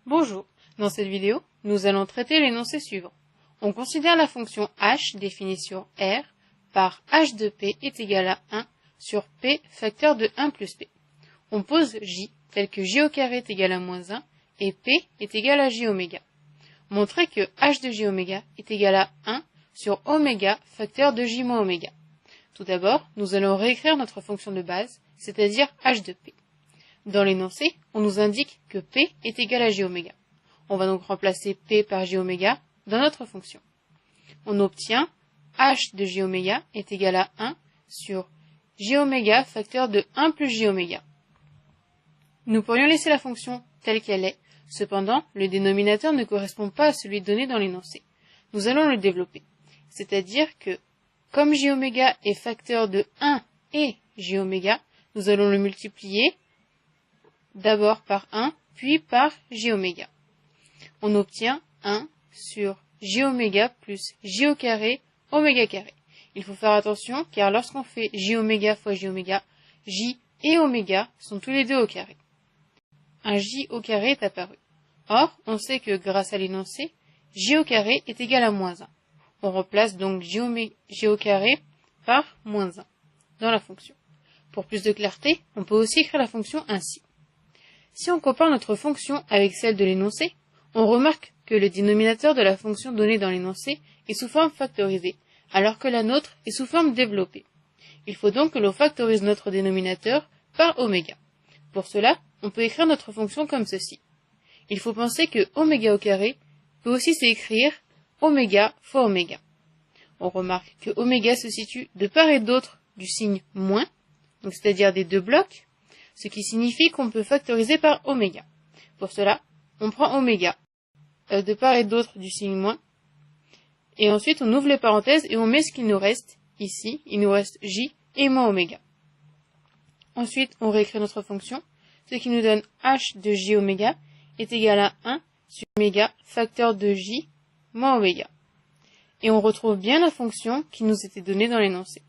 Bonjour, dans cette vidéo, nous allons traiter l'énoncé suivant. On considère la fonction h définie sur R par h de p est égal à 1 sur p facteur de 1 plus p. On pose j tel que j au carré est égal à moins 1 et p est égal à j oméga. Montrer que h de j oméga est égal à 1 sur oméga facteur de j moins oméga. Tout d'abord, nous allons réécrire notre fonction de base, c'est-à-dire h de p. Dans l'énoncé, on nous indique que p est égal à j oméga. On va donc remplacer p par j oméga dans notre fonction. On obtient h de j oméga est égal à 1 sur j oméga facteur de 1 plus j oméga. Nous pourrions laisser la fonction telle qu'elle est, cependant, le dénominateur ne correspond pas à celui donné dans l'énoncé. Nous allons le développer. C'est-à-dire que, comme j oméga est facteur de 1 et j oméga, nous allons le multiplier d'abord par 1, puis par j oméga. On obtient 1 sur j oméga plus j au carré oméga carré. Il faut faire attention car lorsqu'on fait j oméga fois j oméga, j et oméga sont tous les deux au carré. Un j au carré est apparu. Or, on sait que grâce à l'énoncé, j au carré est égal à moins 1. On remplace donc j au carré par moins 1 dans la fonction. Pour plus de clarté, on peut aussi écrire la fonction ainsi. Si on compare notre fonction avec celle de l'énoncé, on remarque que le dénominateur de la fonction donnée dans l'énoncé est sous forme factorisée, alors que la nôtre est sous forme développée. Il faut donc que l'on factorise notre dénominateur par oméga. Pour cela, on peut écrire notre fonction comme ceci. Il faut penser que oméga au carré peut aussi s'écrire oméga fois oméga. On remarque que oméga se situe de part et d'autre du signe moins, donc c'est-à-dire des deux blocs, ce qui signifie qu'on peut factoriser par oméga. Pour cela, on prend oméga de part et d'autre du signe moins, et ensuite on ouvre les parenthèses et on met ce qu'il nous reste ici. Il nous reste j et moins oméga. Ensuite, on réécrit notre fonction, ce qui nous donne h de j oméga est égal à 1 sur oméga facteur de j moins oméga. Et on retrouve bien la fonction qui nous était donnée dans l'énoncé.